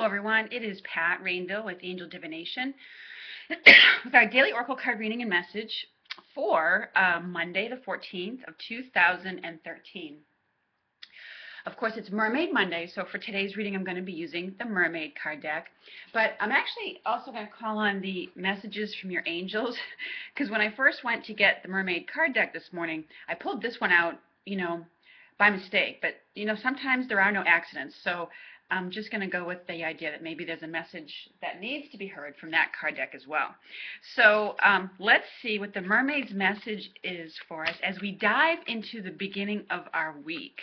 Hello everyone, it is Pat Rainville with Angel Divination with our daily oracle card reading and message for Monday the 14th of 2013. Of course, it's Mermaid Monday, so for today's reading I'm going to be using the Mermaid card deck. But I'm actually also going to call on the messages from your angels, because when I first went to get the Mermaid card deck this morning, I pulled this one out, by mistake. But, sometimes there are no accidents, so I'm just going to go with the idea that maybe there's a message that needs to be heard from that card deck as well. So let's see what the Mermaid's message is for us as we dive into the beginning of our week.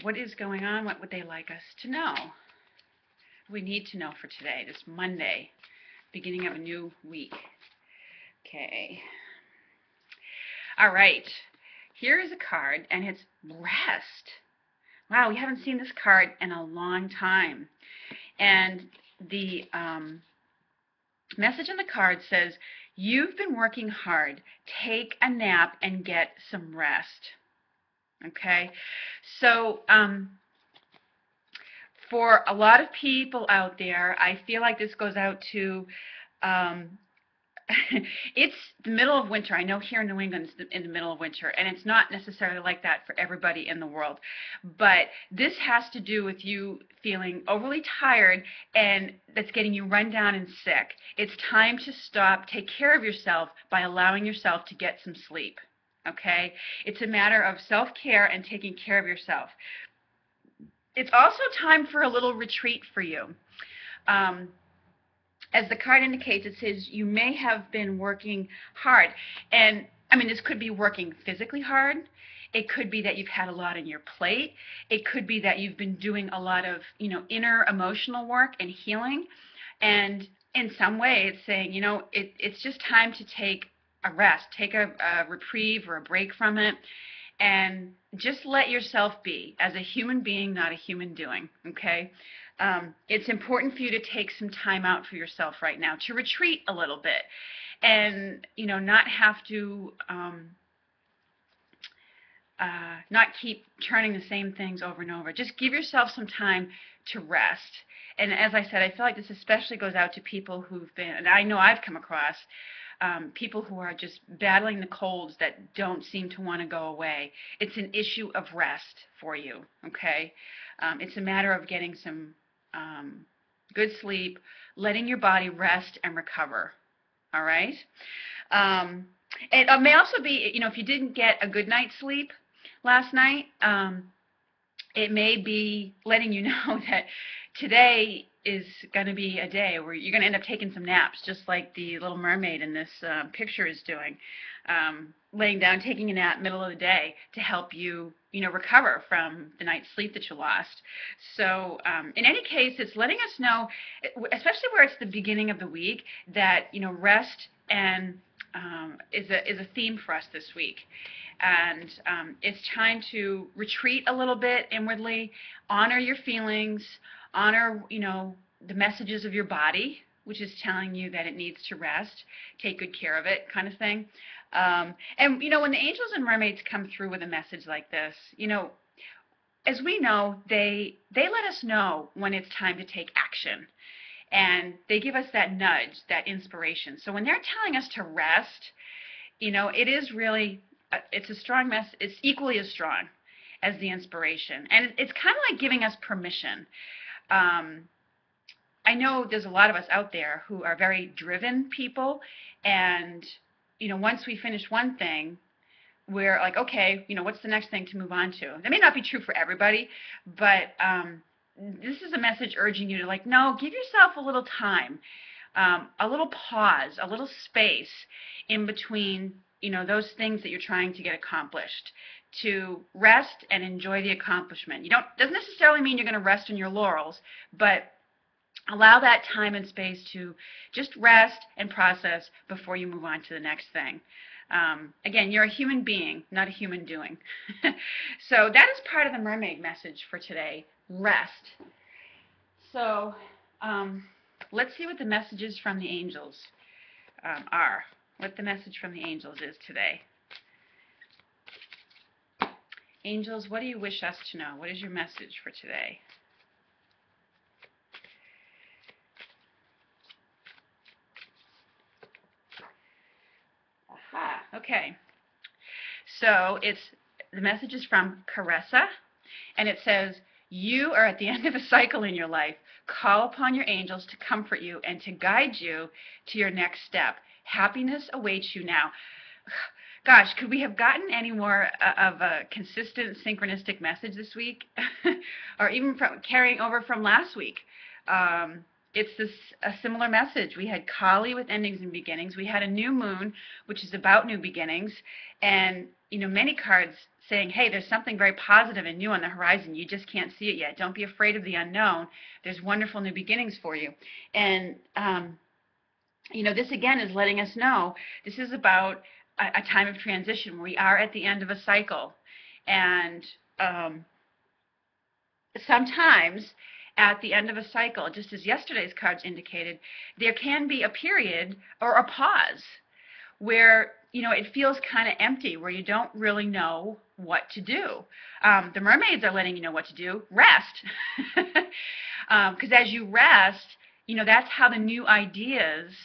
What is going on? What would they like us to know? We need to know for today, this Monday, beginning of a new week. Okay. All right. Here is a card, and it's Rest. Wow, we haven't seen this card in a long time. And the message on the card says, "You've been working hard. Take a nap and get some rest." Okay, so for a lot of people out there, I feel like this goes out to, it's the middle of winter. I know here in New England it's in the middle of winter, and it's not necessarily like that for everybody in the world. But this has to do with you feeling overly tired, and that's getting you run down and sick. It's time to stop, take care of yourself by allowing yourself to get some sleep. Okay? It's a matter of self-care and taking care of yourself. It's also time for a little retreat for you. As the card indicates, it says you may have been working hard. And, this could be working physically hard. It could be that you've had a lot on your plate. It could be that you've been doing a lot of, inner emotional work and healing. And in some way, it's saying, it's just time to take a rest, take a reprieve or a break from it, and just let yourself be as a human being, not a human doing, okay? It's important for you to take some time out for yourself right now, to retreat a little bit, and, not have to, not keep turning the same things over and over. Just give yourself some time to rest. And as I said, I feel like this especially goes out to people who've been, and I know I've come across, people who are just battling the colds that don't seem to want to go away. It's an issue of rest for you, okay? It's a matter of getting some good sleep, letting your body rest and recover, all right? It may also be, if you didn't get a good night's sleep last night, it may be letting you know that today is going to be a day where you're going to end up taking some naps, just like the little mermaid in this picture is doing, laying down, taking a nap middle of the day to help you, recover from the night's sleep that you lost. So in any case, it's letting us know, especially where it's the beginning of the week, that, rest and is a theme for us this week. And it's time to retreat a little bit inwardly, honor your feelings, honor, the messages of your body, which is telling you that it needs to rest, take good care of it, kind of thing. And, when the angels and mermaids come through with a message like this, as we know, they let us know when it's time to take action. And they give us that nudge, that inspiration. So when they're telling us to rest, it is really, it's a strong message. It's equally as strong as the inspiration. And it's kind of like giving us permission. I know there's a lot of us out there who are very driven people, and once we finish one thing, we're like, okay, what's the next thing to move on to? That may not be true for everybody, but this is a message urging you to, no, give yourself a little time, a little pause, a little space in between, those things that you're trying to get accomplished, to rest and enjoy the accomplishment. Doesn't necessarily mean you're going to rest on your laurels, but allow that time and space to just rest and process before you move on to the next thing. Again, you're a human being, not a human doing. So that is part of the mermaid message for today, rest. So let's see what the messages from the angels are, what the message from the angels is today. Angels, what do you wish us to know? What is your message for today? Okay. So the message is from Caressa, and it says, "You are at the end of a cycle in your life. Call upon your angels to comfort you and to guide you to your next step. Happiness awaits you now." Gosh, could we have gotten any more of a consistent synchronistic message this week? Or even carrying over from last week? It's a similar message. We had Kali with endings and beginnings. We had a new moon, which is about new beginnings, and many cards saying, hey, there's something very positive and new on the horizon. You just can't see it yet. Don't be afraid of the unknown. There's wonderful new beginnings for you. And this again is letting us know this is about a time of transition. We are at the end of a cycle, and sometimes at the end of a cycle, just as yesterday's cards indicated, there can be a period or a pause where it feels kind of empty, where you don't really know what to do. The mermaids are letting you know what to do. Rest. Because as you rest, that's how the new ideas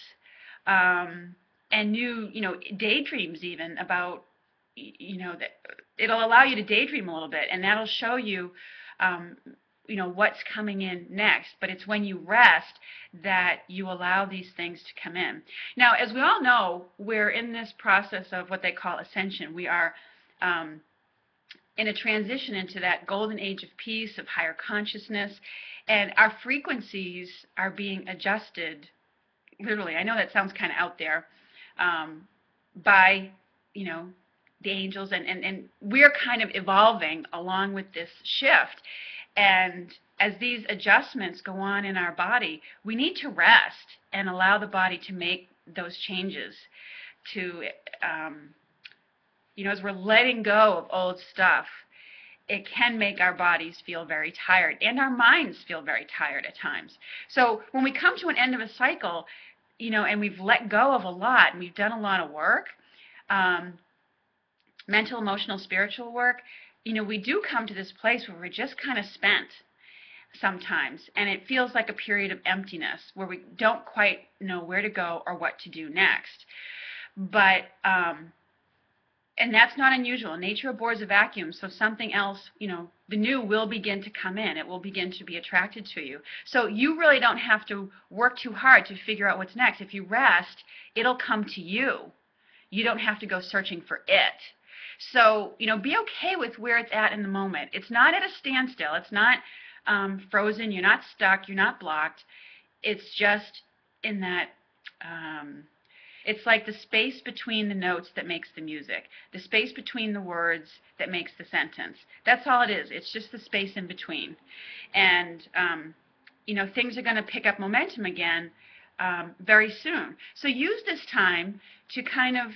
and new daydreams even about that it'll allow you to daydream a little bit, and that'll show you what's coming in next. But it's when you rest that you allow these things to come in. Now, as we all know, we're in this process of what they call ascension. We are in a transition into that golden age of peace, of higher consciousness, and our frequencies are being adjusted, literally. I know that sounds kind of out there, by the angels, and we're kind of evolving along with this shift. And as these adjustments go on in our body, we need to rest and allow the body to make those changes to, as we're letting go of old stuff, it can make our bodies feel very tired, and our minds feel very tired at times. So when we come to an end of a cycle, and we've let go of a lot, and we've done a lot of work, mental, emotional, spiritual work, we do come to this place where we're just kind of spent sometimes, and it feels like a period of emptiness where we don't quite know where to go or what to do next. But and that's not unusual. Nature abhors a vacuum, so something else, the new will begin to come in. It will begin to be attracted to you. So you really don't have to work too hard to figure out what's next. If you rest, it'll come to you. You don't have to go searching for it. So, be okay with where it's at in the moment. It's not at a standstill. It's not frozen. You're not stuck. You're not blocked. It's just in that, it's like the space between the notes that makes the music, the space between the words that makes the sentence. That's all it is. It's just the space in between. And, things are going to pick up momentum again very soon. So use this time to kind of,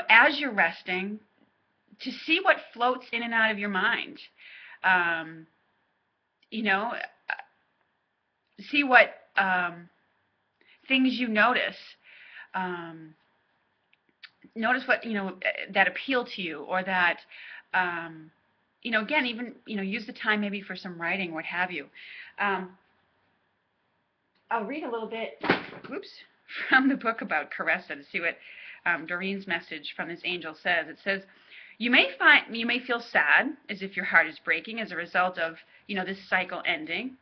as you're resting, to see what floats in and out of your mind. See what things you notice. Notice what, that appeal to you, or that, again, even, use the time maybe for some writing, what have you. I'll read a little bit, from the book about Caressa to see what Doreen's message from this angel says. It says, you may feel sad, as if your heart is breaking as a result of, this cycle ending.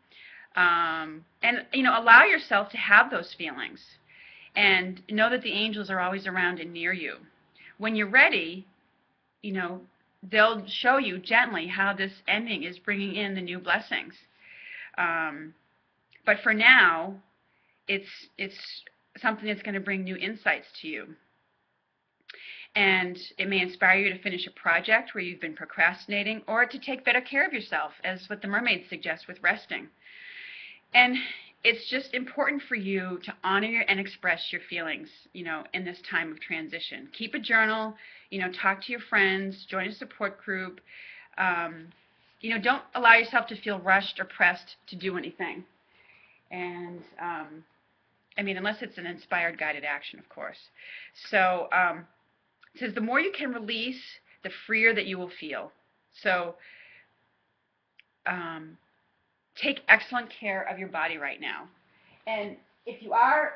And, allow yourself to have those feelings. And know that the angels are always around and near you. When you're ready, they'll show you gently how this ending is bringing in the new blessings. But for now, it's something that's going to bring new insights to you. And it may inspire you to finish a project where you've been procrastinating, or to take better care of yourself, as what the mermaids suggest with resting. And it's just important for you to honor and express your feelings, in this time of transition. Keep a journal, talk to your friends, join a support group. Don't allow yourself to feel rushed or pressed to do anything. And, unless it's an inspired guided action, of course. So, it says, the more you can release, the freer that you will feel. So, take excellent care of your body right now. And if you are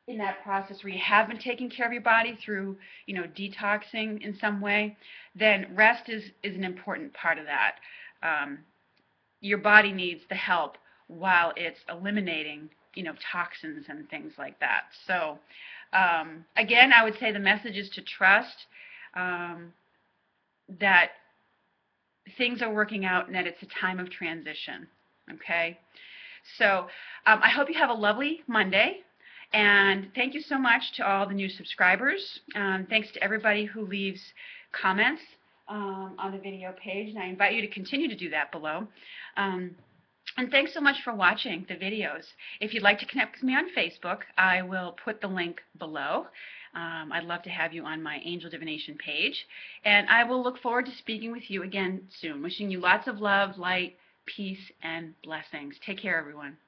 in that process where you have been taking care of your body through, detoxing in some way, then rest is an important part of that. Um, your body needs the help while it's eliminating, toxins and things like that. So, again, I would say the message is to trust um, that things are working out and that it's a time of transition. Okay? So, I hope you have a lovely Monday. And thank you so much to all the new subscribers. Thanks to everybody who leaves comments on the video page. And I invite you to continue to do that below. And thanks so much for watching the videos. If you'd like to connect with me on Facebook, I will put the link below. I'd love to have you on my Angel Divination page. And I will look forward to speaking with you again soon. Wishing you lots of love, light, peace, and blessings. Take care, everyone.